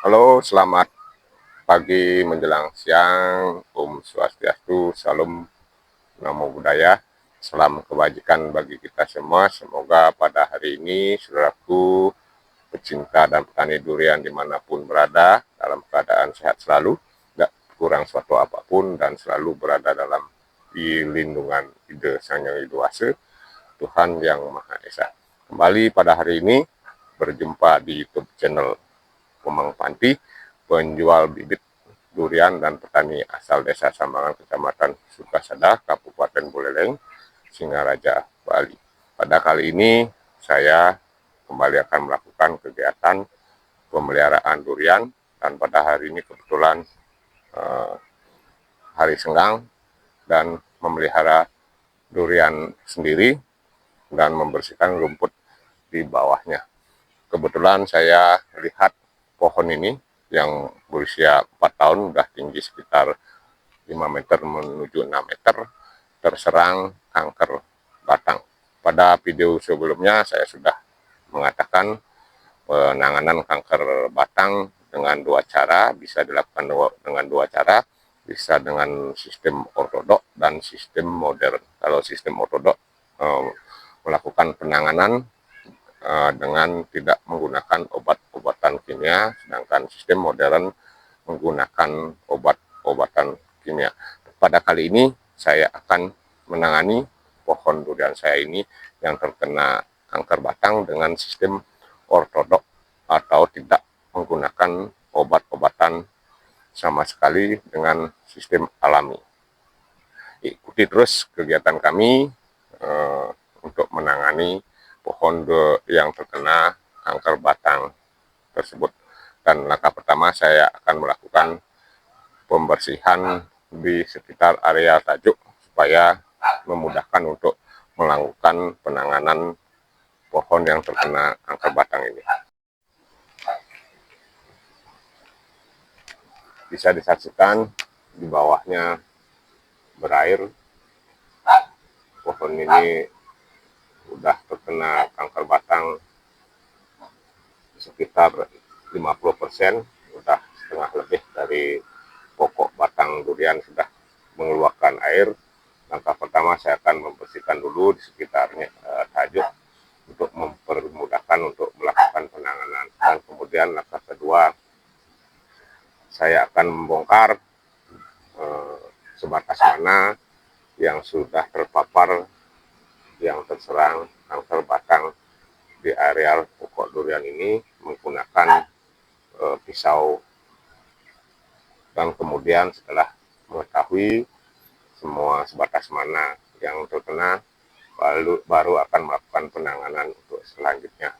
Halo, selamat pagi menjelang siang. Om Swastiastu, Salam, Namo Buddhaya. Salam kebajikan bagi kita semua. Semoga pada hari ini, saudaraku, pecinta dan petani durian dimanapun berada, dalam keadaan sehat selalu, tidak kurang suatu apapun, dan selalu berada dalam lindungan Ide Sang Yang Widi Wasa, Tuhan Yang Maha Esa. Kembali pada hari ini, berjumpa di YouTube channel Komang Panti, penjual bibit durian dan petani asal Desa Sambangan, Kecamatan Sukasada, Kabupaten Buleleng, Singaraja, Bali. Pada kali ini saya kembali akan melakukan kegiatan pemeliharaan durian, dan pada hari ini kebetulan hari senggang dan memelihara durian sendiri dan membersihkan rumput di bawahnya. Kebetulan saya lihat pohon ini yang berusia 4 tahun, sudah tinggi sekitar 5 meter menuju 6 meter, terserang kanker batang. Pada video sebelumnya saya sudah mengatakan penanganan kanker batang dengan dua cara, bisa dilakukan dengan dua cara, bisa dengan sistem ortodok dan sistem modern. Kalau sistem ortodok melakukan penanganan dengan tidak menggunakan obat-obatan kimia, sedangkan sistem modern menggunakan obat-obatan kimia. Pada kali ini saya akan menangani pohon durian saya ini yang terkena kanker batang dengan sistem ortodok atau tidak menggunakan obat-obatan sama sekali, dengan sistem alami. Ikuti terus kegiatan kami untuk menangani pohon yang terkena kanker batang tersebut. Dan langkah pertama saya akan melakukan pembersihan di sekitar area tajuk supaya memudahkan untuk melakukan penanganan pohon yang terkena kanker batang ini. Bisa disaksikan di bawahnya berair. Pohon ini sudah terkena kanker batang sekitar 50%, sudah setengah lebih dari pokok batang durian sudah mengeluarkan air. Langkah pertama saya akan membersihkan dulu di sekitarnya tajuk untuk mempermudahkan untuk melakukan penanganan. Dan kemudian langkah kedua saya akan membongkar sebatas mana yang sudah terpapar, yang terserang kanker batang di areal pokok durian ini menggunakan pisau. Dan kemudian setelah mengetahui semua sebatas mana yang terkena, baru akan melakukan penanganan untuk selanjutnya.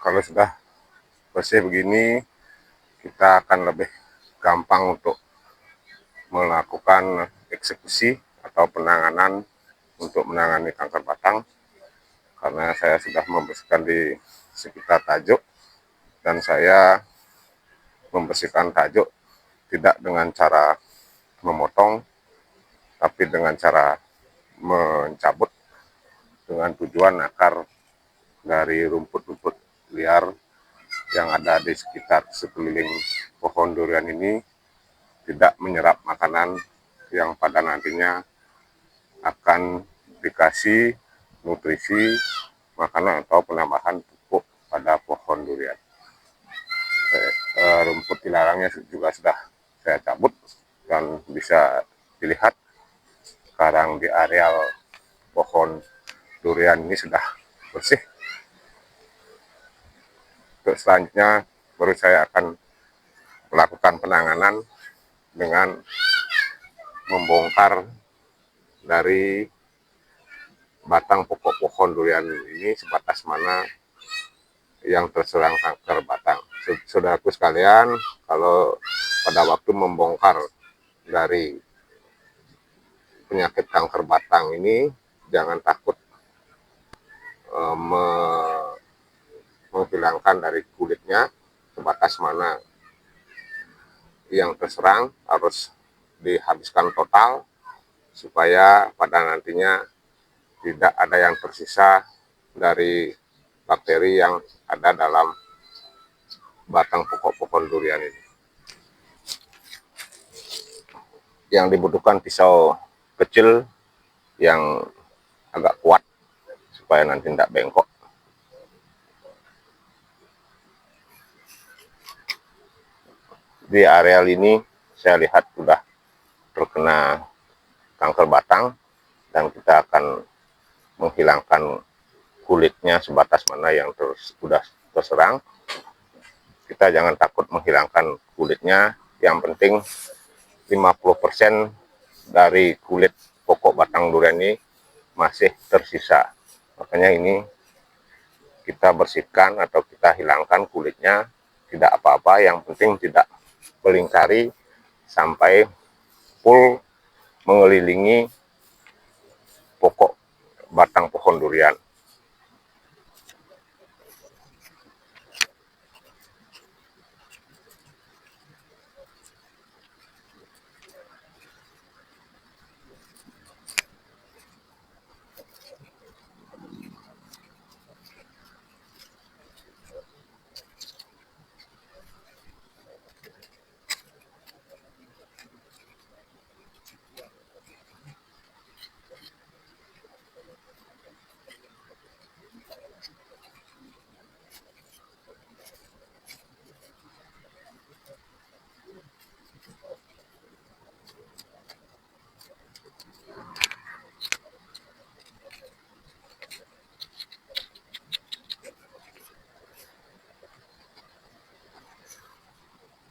Kalau sudah bersih begini, kita akan lebih gampang untuk melakukan eksekusi atau penanganan untuk menangani kanker batang, karena saya sudah membersihkan di sekitar tajuk, dan saya membersihkan tajuk tidak dengan cara memotong, tapi dengan cara mencabut dengan tujuan akar dari rumput-rumput liar yang ada di sekitar sekeliling pohon durian ini tidak menyerap makanan yang pada nantinya akan dikasih nutrisi, makanan atau penambahan pupuk pada pohon durian. Rumput dilarangnya juga sudah saya cabut, dan bisa dilihat sekarang di areal pohon durian ini sudah bersih. Untuk selanjutnya baru saya akan melakukan penanganan dengan membongkar dari batang pokok pohon durian ini sebatas mana yang terserang kanker batang. Saudaraku sekalian, kalau pada waktu membongkar dari penyakit kanker batang ini, jangan takut menghilangkan dari kulitnya sebatas mana yang terserang, harus dihabiskan total supaya pada nantinya tidak ada yang tersisa dari bakteri yang ada dalam batang pokok pohon durian ini. Yang dibutuhkan pisau kecil yang agak kuat supaya nanti tidak bengkok. Di areal ini saya lihat sudah terkena kanker batang, dan kita akan menghilangkan kulitnya sebatas mana yang sudah terserang. Kita jangan takut menghilangkan kulitnya, yang penting 50% dari kulit pokok batang durian ini masih tersisa. Makanya ini kita bersihkan atau kita hilangkan kulitnya, tidak apa-apa, yang penting tidak melingkari sampai full mengelilingi pokok batang pohon durian.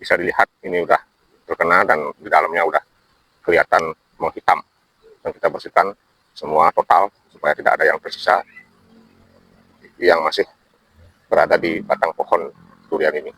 bisa dilihat ini udah terkena dan di dalamnya udah kelihatan menghitam. Dan kita bersihkan semua total supaya tidak ada yang tersisa yang masih berada di batang pohon durian ini.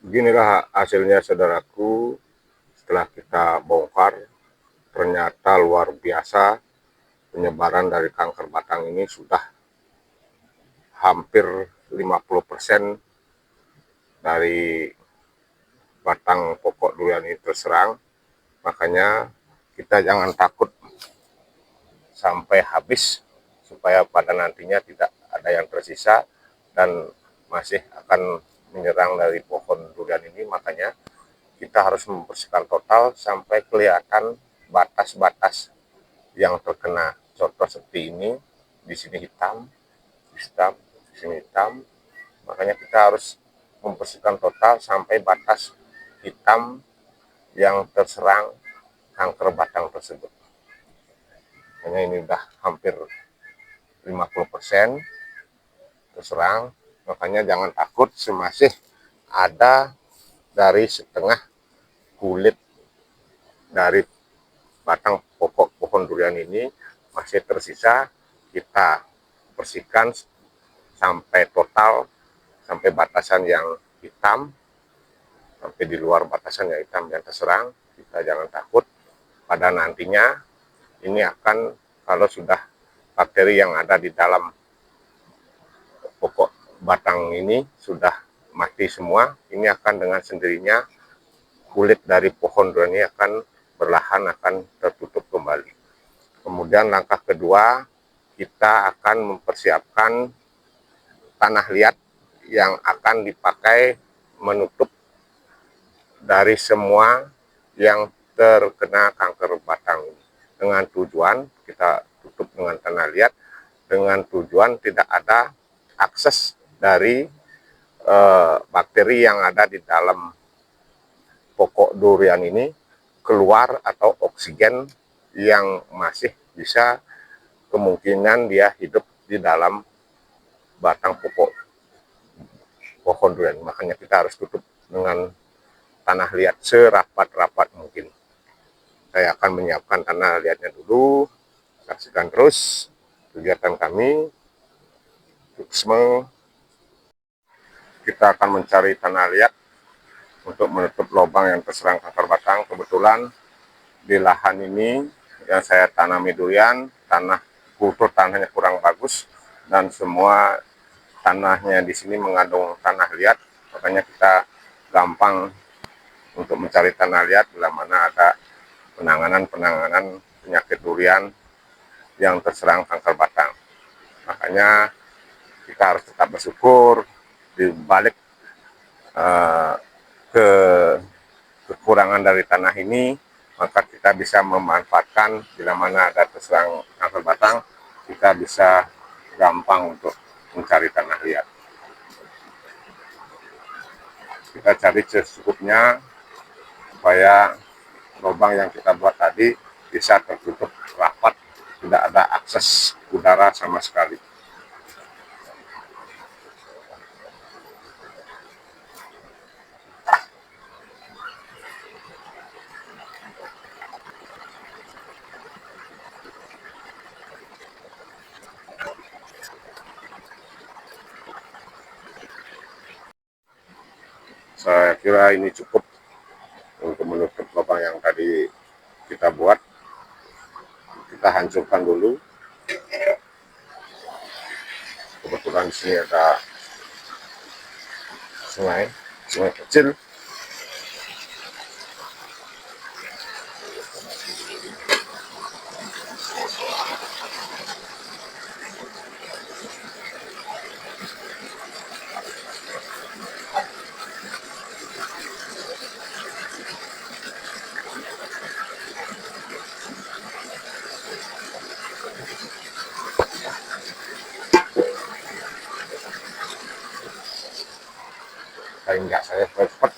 Beginilah hasilnya saudaraku, setelah kita bongkar, ternyata luar biasa penyebaran dari kanker batang ini sudah hampir 50% dari batang pokok durian ini terserang. Makanya kita jangan takut sampai habis, supaya pada nantinya tidak ada yang tersisa dan masih akan menyerang dari pohon durian ini. Makanya kita harus membersihkan total sampai kelihatan batas-batas yang terkena. Contoh seperti ini, di sini hitam, di sini hitam. Makanya kita harus membersihkan total sampai batas hitam yang terserang kanker batang tersebut. Hanya ini udah hampir 50% terserang. Makanya jangan takut, semasih ada dari setengah kulit dari batang pokok pohon durian ini masih tersisa, kita bersihkan sampai total, sampai batasan yang hitam, sampai di luar batasan yang hitam yang terserang. Kita jangan takut, pada nantinya ini akan, kalau sudah bakteri yang ada di dalam pokok batang ini sudah mati semua, ini akan dengan sendirinya kulit dari pohon durian ini akan perlahan akan tertutup kembali. Kemudian langkah kedua, kita akan mempersiapkan tanah liat yang akan dipakai menutup dari semua yang terkena kanker batang ini. Dengan tujuan kita tutup dengan tanah liat, dengan tujuan tidak ada akses dari bakteri yang ada di dalam pokok durian ini keluar, atau oksigen yang masih bisa kemungkinan dia hidup di dalam batang pokok pohon durian. Makanya kita harus tutup dengan tanah liat serapat-rapat mungkin. Saya akan menyiapkan tanah liatnya dulu. Saksikan terus kegiatan kami. Kita akan mencari tanah liat untuk menutup lubang yang terserang kanker batang. Kebetulan di lahan ini yang saya tanami durian, kultur tanahnya kurang bagus, dan semua tanahnya di sini mengandung tanah liat. Makanya kita gampang untuk mencari tanah liat bila mana ada penanganan penyakit durian yang terserang kanker batang. Makanya kita harus tetap bersyukur di balik kekurangan dari tanah ini, maka kita bisa memanfaatkan bila mana ada terserang kanker batang, kita bisa gampang untuk mencari tanah liat. Kita cari secukupnya supaya lubang yang kita buat tadi bisa tertutup rapat, tidak ada akses udara sama sekali. Saya kira ini cukup untuk menutup lubang yang tadi kita buat. Kita hancurkan dulu. Kebetulan di sini ada sungai kecil. Enggak, saya cepat.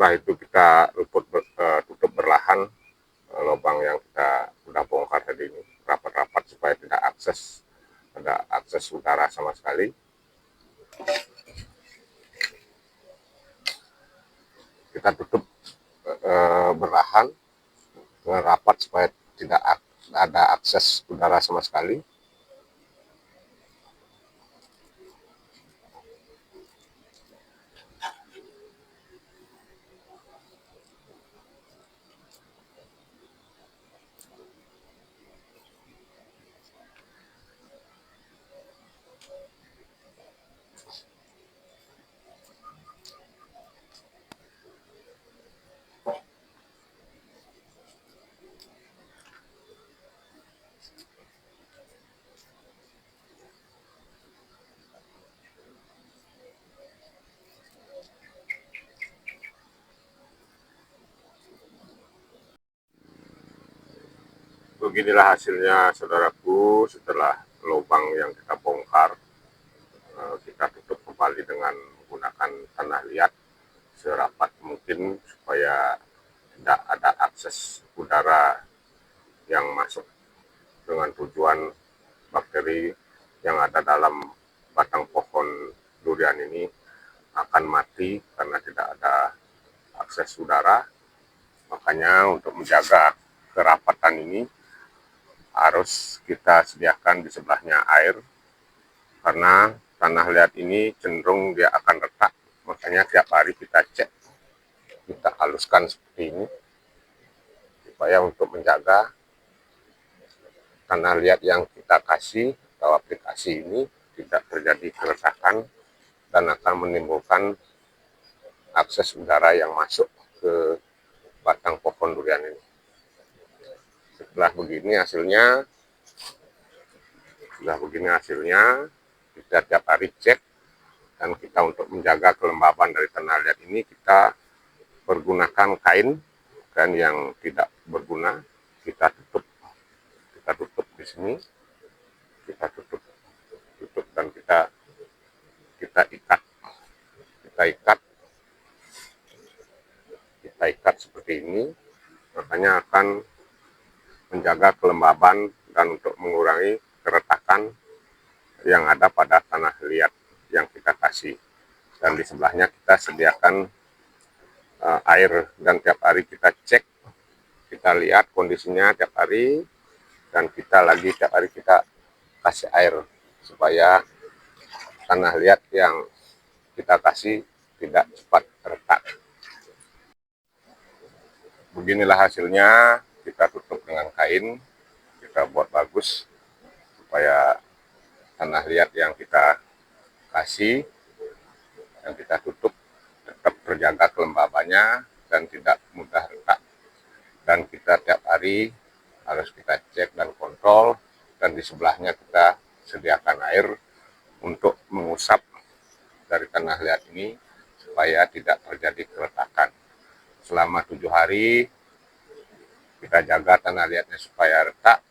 Setelah itu kita tutup berlahan lubang yang kita sudah bongkar tadi ini rapat-rapat supaya tidak ada akses udara sama sekali. Kita tutup berlahan rapat supaya tidak ada akses udara sama sekali. Beginilah hasilnya saudaraku setelah lubang yang kita bongkar. Kita tutup kembali dengan menggunakan tanah liat serapat mungkin supaya tidak ada akses udara yang masuk, dengan tujuan bakteri yang ada dalam batang pohon durian ini akan mati karena tidak ada akses udara. Makanya untuk menjaga kerapatan ini harus kita sediakan di sebelahnya air, karena tanah liat ini cenderung dia akan retak. Makanya tiap hari kita cek, kita haluskan seperti ini supaya untuk menjaga tanah liat yang kita kasih atau aplikasi ini tidak terjadi keretakan dan akan menimbulkan akses udara yang masuk ke batang pohon durian ini. Setelah begini hasilnya, kita tiap hari cek, dan kita untuk menjaga kelembaban dari tanah liat ini kita pergunakan kain yang tidak berguna. Kita tutup di sini, kita tutup dan kita ikat seperti ini. Makanya akan menjaga kelembaban dan untuk mengurangi keretakan yang ada pada tanah liat yang kita kasih. Dan di sebelahnya kita sediakan air, dan tiap hari kita cek, kita lihat kondisinya tiap hari, dan tiap hari kita kasih air supaya tanah liat yang kita kasih tidak cepat retak. Beginilah hasilnya, kita tutup dengan kain, kita buat bagus supaya tanah liat yang kita kasih yang kita tutup tetap terjaga kelembabannya dan tidak mudah retak. Dan kita tiap hari harus kita cek dan kontrol, dan di sebelahnya kita sediakan air untuk mengusap dari tanah liat ini supaya tidak terjadi keretakan. Selama 7 hari kita jaga tanah liatnya supaya retak.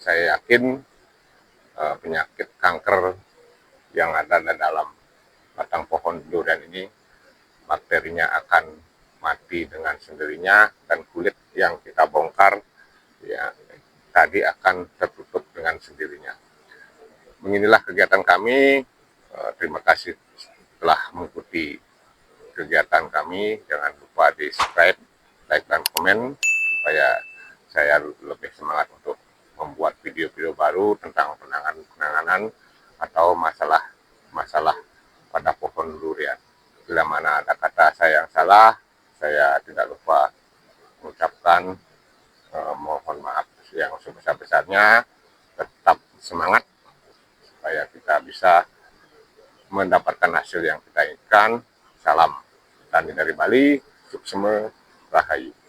Saya yakin penyakit kanker yang ada di dalam batang pohon durian ini, bakterinya akan mati dengan sendirinya, dan kulit yang kita bongkar ya tadi akan tertutup dengan sendirinya. Beginilah kegiatan kami. Terima kasih telah mengikuti kegiatan kami. Jangan lupa di subscribe, like, dan komen supaya saya lebih semangat untuk membuat video-video baru tentang penanganan atau masalah pada pohon durian. Bila mana ada kata saya yang salah, saya tidak lupa mengucapkan mohon maaf yang sebesar-besarnya. Tetap semangat supaya kita bisa mendapatkan hasil yang kita inginkan. Salam Tani dari Bali, Suksema Rahayu.